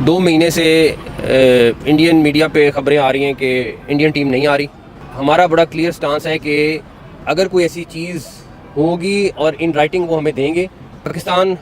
2 महीने से Indian media पे खबरें आ रही हैं कि इंडियन टीम नहीं आ रही। हमारा बड़ा क्लियर स्टांस है कि अगर कोई ऐसी चीज़ होगी और इन राइटिंग वो हमें देंगे। पाकिस्तान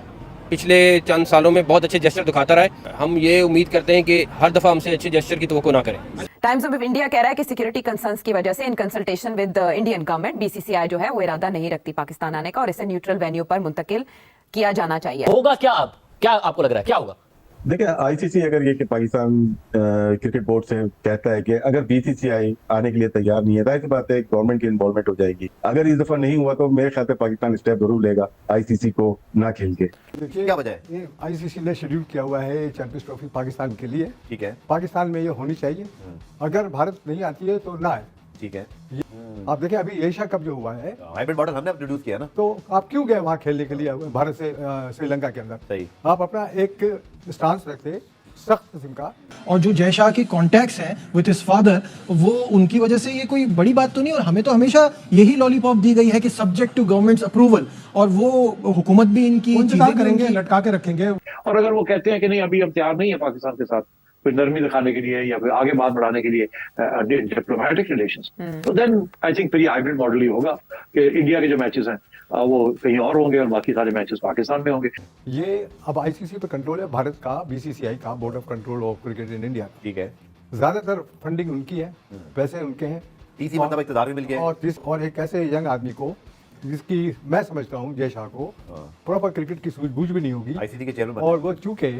पिछले चंद सालों में बहुत अच्छे जेस्चर दिखाता रहा है। हम ये उम्मीद करते हैं कि हर दफ़ा हमसे अच्छे जेस्चर की तवक्को ना करें। टाइम्स ऑफ इंडिया कह रहा है कि सिक्योरिटी कंसर्न्स की वजह से in consultation with Indian government BCCI जो है वो इरादा नहीं रखती पाकिस्तान आने का और इसे न्यूट्रल वेन्यू पर मुंतकिल किया जाना चाहिए। होगा क्या? अब क्या आपको लग रहा है क्या होगा? देखिए, आईसीसी अगर ये कि पाकिस्तान क्रिकेट बोर्ड से कहता है कि अगर बीसीसीआई आने के लिए तैयार नहीं है, जाहिर सी बात है गवर्नमेंट की इन्वॉल्वमेंट हो जाएगी। अगर इस दफा नहीं हुआ तो मेरे ख्याल से पाकिस्तान स्टेप जरूर लेगा आईसीसी को ना खेल के। देखिए, क्या वजह है? ये आईसीसी ने शेड्यूल किया हुआ है चैंपियंस ट्रॉफी पाकिस्तान के लिए। ठीक है, पाकिस्तान में ये होनी चाहिए। अगर भारत नहीं आती है तो ना है। ठीक है। आप देखिए, अभी एशिया कप जो हुआ है हाइब्रिड मॉडल हमने इंट्रोड्यूस किया ना। तो आप क्यों गए वहाँ खेलने के लिए भारत से श्रीलंका के अंदर? सही। आप अपना एक स्टांस रखते सख्त किस्म का। और जो जय शाह के कॉन्टैक्ट्स हैं विद हिज फादर, वो उनकी वजह से ये कोई बड़ी बात तो नहीं। और हमें तो हमेशा यही लॉलीपॉप दी गई है कि सब्जेक्ट टू गवर्नमेंट्स अप्रूवल, और वो हुकूमत भी इनकी चीजें करेंगे, लटका के रखेंगे। और अगर वो कहते हैं कि नहीं अभी हम तैयार नहीं है पाकिस्तान के साथ कोई नरमी दिखाने के लिए या फिर आगे बात बढ़ाने के लिए डिप्लोमेटिक रिलेशंस, तो देन आई थिंक फिर ये हाइब्रिड मॉडल ही होगा कि इंडिया के जो मैचेस हैं वो कहीं और होंगे और बाकी सारे मैचेस पाकिस्तान में होंगे। ये अब आईसीसी पे कंट्रोल है भारत का, बीसीसीआई का, board of control of cricket in India. ठीक है। ज्यादातर फंडिंग उनकी है, पैसे उनके हैं, इसी मतलब इक़्तिदार भी मिल गया। और एक ऐसे यंग आदमी को जिसकी मैं समझता हूँ जय शाह को प्रॉपर क्रिकेट की सूझबूझ भी नहीं होगी, आईसीसी के चेयरमैन और वो चूंकि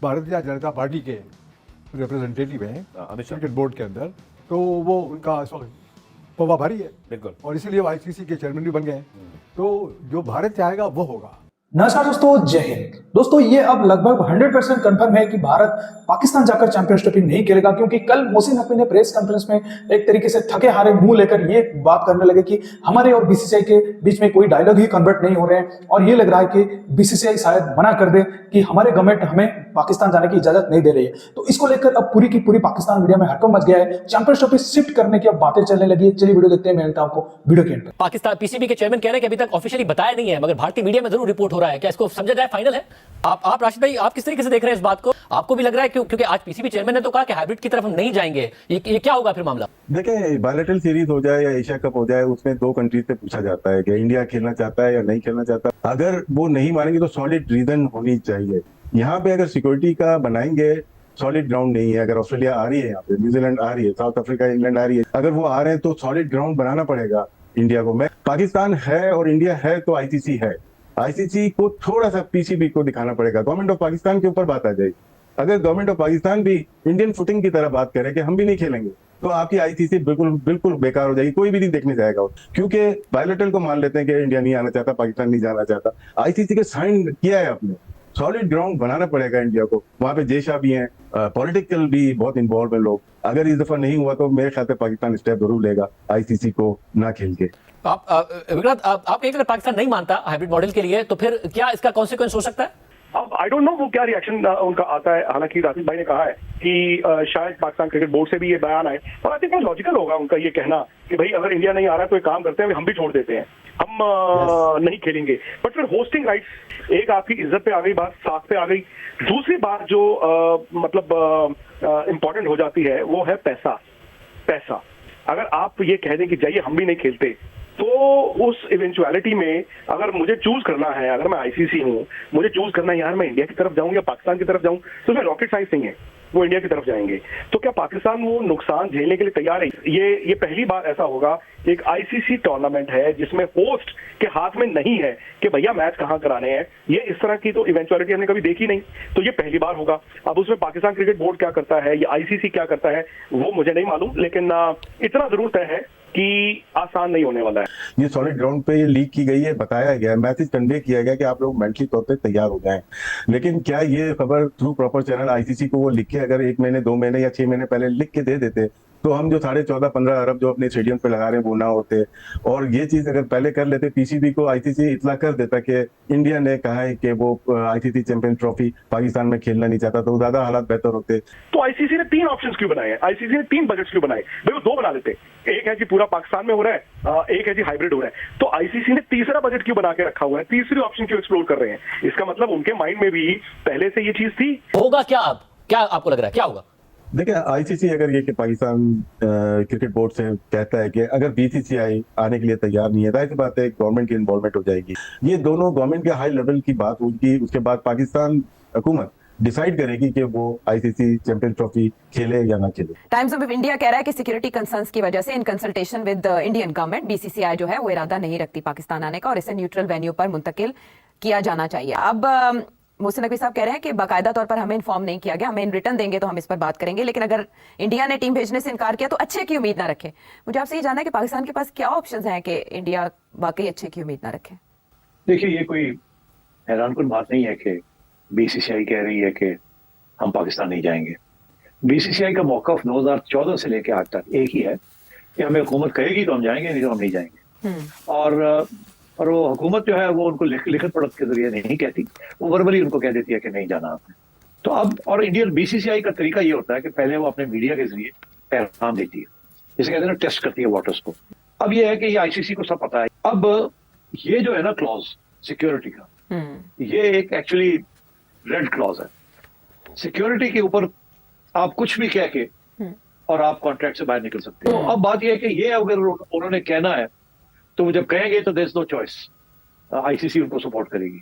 भारतीय जनता पार्टी के रिप्रेजेंटेटिव हैं क्रिकेट बोर्ड के अंदर, तो वो उनका पवा भारी है बिल्कुल, और इसीलिए वो आईसीसी के चेयरमैन भी बन गए। तो जो भारत चाहेगा वो होगा। नमस्कार दोस्तों, जय हिंद। दोस्तों, ये अब लगभग 100% कंफर्म है कि भारत पाकिस्तान जाकर चैंपियंस ट्रॉफी नहीं खेलेगा, क्योंकि कल मोहसिन नकवी ने प्रेस कॉन्फ्रेंस में एक तरीके से थके हारे मुंह लेकर ये बात करने लगे कि हमारे और बीसीसीआई के बीच में कोई डायलॉग ही कन्वर्ट नहीं हो रहे हैं, और ये लग रहा है कि बीसीसीआई शायद मना कर दे कि हमारे गवर्नमेंट हमें पाकिस्तान जाने की इजाजत नहीं दे रही है। तो इसको लेकर अब पूरी की पूरी पाकिस्तान मीडिया में हड़कंप मच गया है। चैंपियंस ट्रॉफी शिफ्ट करने की अब बातें चलने लगी है। चलिए वीडियो देखते हैं, मैं मिलता हूं आपको वीडियो के एंड पे। पाकिस्तान पीसीबी के चेयरमैन कह रहे हैं कि अभी तक ऑफिशियली बताया नहीं है, मगर भारतीय मीडिया में जरूर रिपोर्ट हो रहा है। क्या इसको समझा जाए फाइनल है? आप राशिद भाई, आप किस तरीके से देख रहे हैं इस बात को? आपको भी लग रहा है क्योंकि आज पीसीबी चेयरमैन ने तो कहा कि हाइब्रिड की तरफ हम नहीं जाएंगे, ये क्या होगा फिर मामला? देखिए, बायलैटरल सीरीज हो जाए या एशिया कप हो जाए, उसमें 2 कंट्रीज से पूछा जाता है कि इंडिया खेलना चाहता है या नहीं खेलना चाहता। अगर वो नहीं मानेंगे तो सॉलिड रीजन होनी चाहिए। यहाँ पे अगर सिक्योरिटी का बनाएंगे, सॉलिड ग्राउंड नहीं है। अगर ऑस्ट्रेलिया आ रही है, यहाँ पे न्यूजीलैंड आ रही है, साउथ अफ्रीका, इंग्लैंड आ रही है, अगर वो आ रहे हैं तो सॉलिड ग्राउंड बनाना पड़ेगा इंडिया को। मैं पाकिस्तान है और इंडिया है तो आईसीसी है। आईसीसी को थोड़ा सा पीसीबी को दिखाना पड़ेगा। गवर्नमेंट ऑफ पाकिस्तान के ऊपर बात आ जाएगी। अगर गवर्नमेंट ऑफ पाकिस्तान भी इंडियन फुटिंग की तरह बात करे कि हम भी नहीं खेलेंगे, तो आपकी आईसीसी बिल्कुल बेकार हो जाएगी। कोई भी नहीं देखने जाएगा, क्योंकि बायलैटरल को मान लेते हैं कि इंडिया नहीं आना चाहता, पाकिस्तान नहीं जाना चाहता। आईसीसी के साइन किया है आपने, सॉलिड ग्राउंड बनाना पड़ेगा इंडिया को। वहां पे जय शाह भी हैं, पॉलिटिकल भी बहुत इन्वॉल्व है लोग। अगर इस दफा नहीं हुआ तो मेरे ख्याल से पाकिस्तान स्टेप जरूर लेगा आईसीसी को ना खेल के। आप विक्रांत, आप कहेंगे अगर पाकिस्तान नहीं मानता हाइब्रिड मॉडल के लिए, तो फिर क्या इसका कॉन्सिक्वेंस हो सकता है? अब आई डोंट नो वो क्या रिएक्शन उनका आता है। हालांकि राशिद भाई ने कहा है कि शायद पाकिस्तान क्रिकेट बोर्ड से भी ये बयान आए, और आई थिंक वो लॉजिकल होगा उनका ये कहना कि भाई अगर इंडिया नहीं आ रहा है तो एक काम करते हैं, हम भी छोड़ देते हैं, हम नहीं खेलेंगे। बट फिर होस्टिंग राइट्स, एक आपकी इज्जत पे आ गई बात, साख पे आ गई। दूसरी बात जो मतलब इम्पोर्टेंट हो जाती है वो है पैसा। अगर आप ये कह दें कि जाइए हम भी नहीं खेलते, तो उस इवेंचुअलिटी में अगर मुझे चूज करना है, अगर मैं आईसीसी हूँ, मुझे चूज करना है यार मैं इंडिया की तरफ जाऊं या पाकिस्तान की तरफ जाऊं, तो उसमें रॉकेट साइंस नहीं है, वो इंडिया की तरफ जाएंगे। तो क्या पाकिस्तान वो नुकसान झेलने के लिए तैयार है? ये पहली बार ऐसा होगा, एक आईसीसी टूर्नामेंट है जिसमें होस्ट के हाथ में नहीं है कि भैया मैच कहाँ कराने हैं। ये इस तरह की तो इवेंचुअलिटी हमने कभी देखी नहीं, तो ये पहली बार होगा। अब उसमें पाकिस्तान क्रिकेट बोर्ड क्या करता है या आईसीसी क्या करता है वो मुझे नहीं मालूम, लेकिन इतना जरूर तय है कि आसान नहीं होने वाला है। ये सॉलिड ग्राउंड पे ये लीक की गई है, बताया गया है, मैसेज कन्वे किया गया कि आप लोग मेंटली तौर पे तैयार हो जाएं। लेकिन क्या ये खबर थ्रू प्रॉपर चैनल आईसीसी को वो लिख के अगर 1 महीने 2 महीने या 6 महीने पहले लिख के दे देते, तो हम जो 14.5-15 अरब जो अपने स्टेडियम पे लगा रहे हैं वो ना होते। और ये चीज अगर पहले कर लेते, पीसीबी को आईसीसी इतना कर देता कि इंडिया ने कहा है कि वो आईसीसी चैंपियंस ट्रॉफी पाकिस्तान में खेलना नहीं चाहता, तो ज्यादा हालात बेहतर होते। तो आईसीसी ने 3 ऑप्शंस क्यों बनाए हैं? आईसीसी ने 3 बजट्स क्यों बनाए? भाई वो 2 बना देते। एक है जी पूरा पाकिस्तान में हो रहा है, एक है जी हाइब्रिड हो रहा है। तो आईसीसी ने तीसरा बजट क्यों बना के रखा हुआ है? तीसरी ऑप्शन क्यों एक्सप्लोर कर रहे हैं? इसका मतलब उनके माइंड में भी पहले से ये चीज थी। होगा क्या? अब क्या आपको लग रहा है क्या होगा? देखिए, आईसीसी अगर ये कि पाकिस्तान क्रिकेट बोर्ड से कहता है कि अगर बीसीसीआई आने के लिए तैयार नहीं है, जाहिर सी बात है गवर्नमेंट की इन्वॉल्वमेंट हो जाएगी। ये दोनों गवर्नमेंट के हाई लेवल की बात होगी, उसके बाद पाकिस्तान हुकूमत डिसाइड करेगी कि वो आईसीसी चैंपियन ट्रॉफी खेले या ना खेले। टाइम्स ऑफ इंडिया कह रहा है कि सिक्योरिटी कंसर्न्स की वजह से in consultation with Indian government BCCI जो है वो इरादा नहीं रखती पाकिस्तान आने का और इसे न्यूट्रल वेन्यू पर मुंतकिल किया जाना चाहिए। अब मोहसिन नकवी साहब कह रहे हैं कि बाकायदा तौर पर हमें इन्फॉर्म नहीं किया गया, हमें इन रिटर्न देंगे तो हम इस पर बात करेंगे, लेकिन अगर इंडिया ने टीम भेजने से इनकार किया तो अच्छे की उम्मीद ना रखे। मुझे आपसे ये जानना है कि पाकिस्तान के पास क्या ऑप्शंस हैं कि इंडिया वाकई अच्छे की उम्मीद ना रखे। देखिए, ये कोई हैरानकुन बात नहीं है कि बीसीसीआई कह रही है कि हम पाकिस्तान नहीं जाएंगे। बीसीसीआई का मौकफ 2014 से लेकर आज तक एक ही है कि हमें हुकूमत कहेगी तो हम जाएंगे, नहीं तो हम नहीं जाएंगे। और वो हुकूमत जो है वो उनको लिखत पढ़त के जरिए नहीं कहती, वो वर्बली उनको कह देती है कि नहीं जाना आपने। तो अब और इंडियन बीसीसीआई का तरीका ये होता है कि पहले वो अपने मीडिया के जरिए पैगाम देती है, जिसे कहते हैं ना टेस्ट करती है वाटर्स को। अब ये है कि ये आईसीसी को सब पता है। अब ये जो है ना क्लॉज सिक्योरिटी का, ये एक एक्चुअली रेड क्लॉज है। सिक्योरिटी के ऊपर आप कुछ भी कह के और आप कॉन्ट्रैक्ट से बाहर निकल सकते हो। अब बात यह है कि ये अगर उन्होंने कहना है तो वो जब कहेंगे तो there is no choice, ICC उनको सपोर्ट करेगी।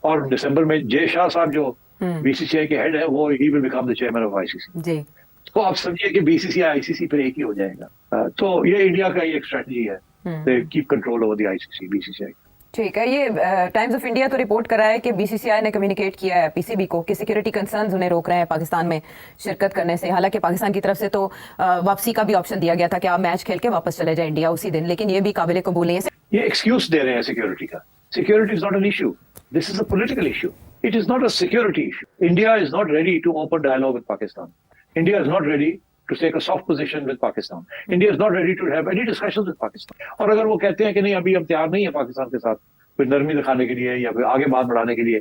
और दिसंबर में जय शाह साहब जो बीसीसीआई के हेड है वो he will become the chairman of ICC. जी, तो आप समझिए कि बीसीसीआई आईसीसी पर एक ही हो जाएगा। तो ये इंडिया का एक स्ट्रेटजी है, they keep control over the ICC BCCI. ठीक है। ये टाइम्स ऑफ इंडिया तो रिपोर्ट कर रहा है कि बीसीसीआई ने कम्युनिकेट किया है पीसीबी को कि सिक्योरिटी कंसर्न्स उन्हें रोक रहे हैं पाकिस्तान में शिरकत करने से। हालांकि पाकिस्तान की तरफ से तो वापसी का भी ऑप्शन दिया गया था कि आप मैच खेल के वापस चले जाए इंडिया उसी दिन, लेकिन ये भी काबिल कबूल है। ये एक्सक्यूज दे रहे हैं सिक्योरिटी का। Security is not an issue, this is a political issue, it is not a security issue. India is not ready to open dialogue with Pakistan, India is not ready to take a soft position with Pakistan. India is not ready to have any discussions with Pakistan. और अगर वो कहते हैं कि नहीं अभी हम तैयार नहीं है पाकिस्तान के साथ कोई नरमी दिखाने के लिए या फिर आगे बात बढ़ाने के लिए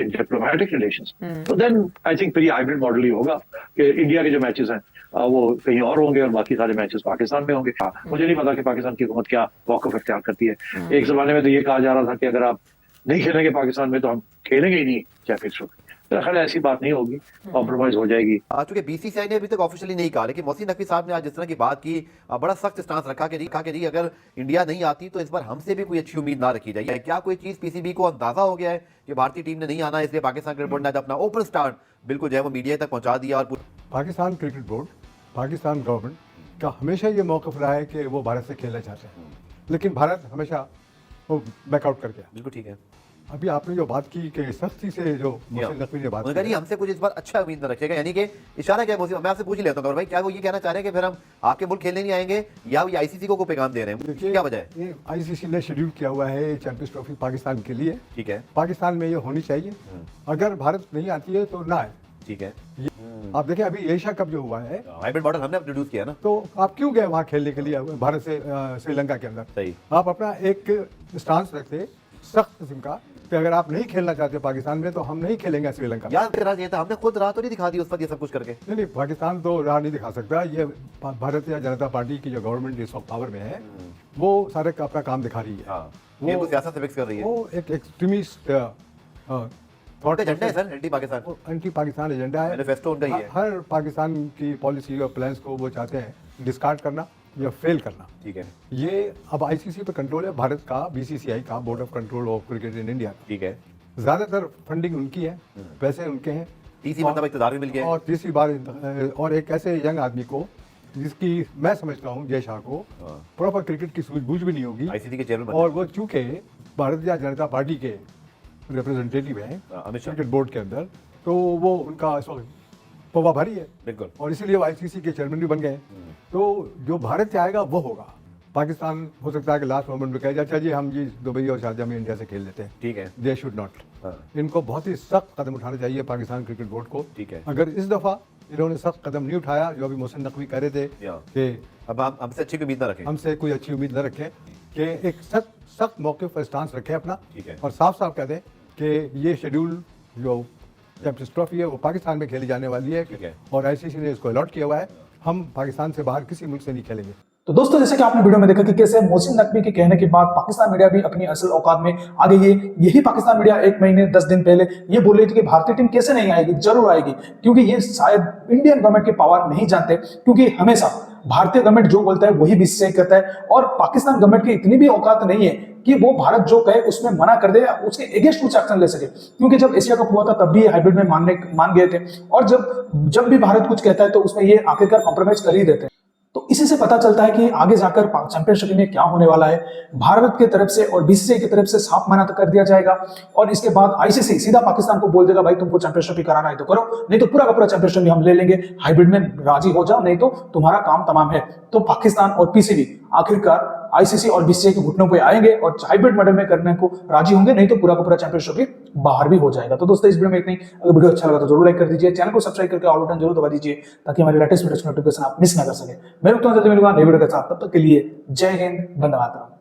डिप्लोमेटिक रिलेशंस, तो देन आई थिंक फिर ये हाइब्रिड मॉडल ही होगा कि इंडिया के जो मैचेस हैं वो कहीं और होंगे और बाकी सारे मैचेस पाकिस्तान में होंगे। मुझे नहीं पता कि पाकिस्तान की हुकूमत क्या मौक़िफ़ इख्तियार करती है। एक जमाने में तो ये कहा जा रहा था कि अगर आप नहीं खेलेंगे पाकिस्तान में तो हम खेलेंगे ही नहीं चैंपियंस ट्रॉफी। तो खैर ऐसी बात नहीं होगी, कॉम्प्रोमाइज हो जाएगी। चूंकि बीसीसीआई ने अभी तक ऑफिशियली नहीं कहा, लेकिन मोहसिन नकवी साहब ने आज जिस तरह की बात की, बड़ा सख्त स्टांस रखा कि जी अगर इंडिया नहीं आती तो इस बार हमसे भी कोई अच्छी उम्मीद ना रखी जाए। क्या कोई चीज पीसीबी को अंदाजा हो गया है कि भारतीय टीम ने नहीं आना, इसलिए पाकिस्तान क्रिकेट बोर्ड ने अपना ओपन स्टार्ट बिल्कुल जो है वो मीडिया तक पहुंचा दिया? और Pakistan cricket board, Pakistan government का हमेशा ये मौक़िफ़ रहा है कि वो भारत से खेलना चाहते हैं, लेकिन भारत हमेशा वो बैकआउट कर गया। बिल्कुल ठीक है। अभी आपने जो बात की कि सख्ती से जो मोहसिन नकवी ने बात की, हमसे कुछ इस बार अच्छा उम्मीद न रखेगा, यानी कि इशारा क्या है मोहसिन? मैं आपसे पूछ ही लेता हूँ भाई, क्या वो ये कहना चाह रहे हैं कि फिर हम आपके मुल्क खेलने नहीं आएंगे, या वो आईसीसी को पैगाम दे रहे हैं? क्या वजह है? ये आईसीसी ने शेड्यूल किया हुआ है चैंपियंस ट्रॉफी पाकिस्तान के लिए। ठीक है, पाकिस्तान में ये होनी चाहिए, अगर भारत नहीं आती है तो ना आए। ठीक है। आप देखें अभी एशिया कप जो हुआ है, हाइब्रिड मॉडल हमने इंट्रोड्यूस किया ना, तो आप क्यों गए वहाँ खेलने के लिए भारत से श्रीलंका के अंदर? सही। आप अपना एक स्टांस रखते सख्त किस्म का कि अगर आप नहीं खेलना चाहते पाकिस्तान में तो हम नहीं खेलेंगे श्रीलंका में। यार ये था, हमने खुद राह तो नहीं दिखा दी उस वक्त ये सब कुछ करके। नहीं, पाकिस्तान तो राह नहीं दिखा सकता। ये भारतीय जनता पार्टी की जो गवर्नमेंट इस वक्त पावर में है वो सारे का अपना काम दिखा रही है। वो सियासत से मिक्स कर रही है। वो एक एक्सट्रीमिस्ट एजेंडा है सर, एंटी पाकिस्तान एजेंडा है, मैनिफेस्टो उनका ही है। हर पाकिस्तान की पॉलिसी और प्लान्स को वो चाहते हैं डिस्कार्ड करना या फेल करना। ठीक है। ये अब आईसीसी पे कंट्रोल है भारत का, बीसीसीआई का, board of control of cricket in India. ठीक है। ज्यादातर फंडिंग उनकी है, पैसे उनके हैं, तीसरी मतलब इक़्तिदार भी मिल गया और तीसरी बार और एक ऐसे यंग आदमी को जिसकी मैं समझता हूँ जय शाह को प्रॉपर क्रिकेट की सूझबूझ भी नहीं होगी, आईसीसी के चेयरमैन, और वो चूंकि भारतीय जनता पार्टी के रिप्रेजेंटेटिव हैं क्रिकेट बोर्ड के अंदर, तो वो उनका इस वक्त पवा भारी है। बिल्कुल। और इसीलिए वो आईसीसी के चेयरमैन भी बन गए। तो जो भारत से आएगा वो होगा। पाकिस्तान हो सकता है कि लास्ट मोमेंट में कहे अच्छा जी हम जी दुबई और शारजा में इंडिया से खेल लेते हैं। ठीक है। They should not. इनको बहुत ही सख्त कदम उठाना चाहिए पाकिस्तान क्रिकेट बोर्ड को। ठीक है। अगर इस दफा इन्होंने सख्त कदम नहीं उठाया, जो अभी मोहसिन नकवी कह रहे थे कि अब हमसे अच्छी उम्मीद ना रखें, हमसे कोई अच्छी उम्मीद न रखें, कि एक सख्त मौके पर स्टांस रखें अपना। ठीक है। और साफ साफ कह दें कि ये शेड्यूल जो चैंपियंस ट्रॉफी है वो पाकिस्तान में खेली जाने वाली है। ठीक है। और आईसीसी ने इसको अलॉट किया हुआ है, हम पाकिस्तान से बाहर किसी मुल्क से नहीं खेलेंगे। तो दोस्तों जैसे कि आपने वीडियो में देखा कि कैसे मोहसिन नकवी के कहने के बाद पाकिस्तान मीडिया भी अपनी असल औकात में आ गई है। यही पाकिस्तान मीडिया 1 महीने 10 दिन पहले ये बोल रही थी कि भारतीय टीम कैसे नहीं आएगी, जरूर आएगी, क्योंकि ये शायद इंडियन गवर्नमेंट की पावर नहीं जानते, क्योंकि हमेशा भारतीय गवर्नमेंट जो बोलता है वही बीसीसीआई करता है और पाकिस्तान गवर्नमेंट की इतनी भी औकात नहीं है कि वो भारत जो कहे उसमें मना कर दे या उसके अगेंस्ट कुछ एक्शन ले सके, क्योंकि जब एशिया कप हुआ था तब भी ये हाइब्रिड में मान गए थे और जब भी भारत कुछ कहता है तो उसमें ये आखिरकार कॉम्प्रोमाइज कर ही देते हैं। तो इसी से पता चलता है कि आगे जाकर चैंपियनशिप में क्या होने वाला है। भारत की तरफ से और बीसीसीआई की तरफ से साफ मना कर दिया जाएगा और इसके बाद आईसीसी सीधा पाकिस्तान को बोल देगा भाई तुमको चैंपियनशिप ही कराना है तो करो, नहीं तो पूरा का पूरा चैंपियनशिप भी हम ले लेंगे, हाइब्रिड में राजी हो जाओ, नहीं तो तुम्हारा काम तमाम है। तो पाकिस्तान और पीसीबी आखिरकार आईसीसी और बीसीसीआई के घुटनों पे आएंगे और हाइब्रिड मॉडल में करने को राजी होंगे, नहीं तो पूरा का पूरा चैंपियनशिप भी बाहर भी हो जाएगा। तो दोस्तों इस वीडियो में इतनी, अगर वीडियो अच्छा लगा तो जरूर लाइक कर दीजिए, चैनल को सब्सक्राइब करके ऑल बटन जरूर दबा दीजिए ताकि हमारे लेटेस्ट वीडियो नोटिफिकेशन आप मिस ना कर सके। मैं रुकता हूं जल्दी मिलूंगा नई वीडियो के साथ, तब तक के लिए जय हिंद, वंदे मातरम।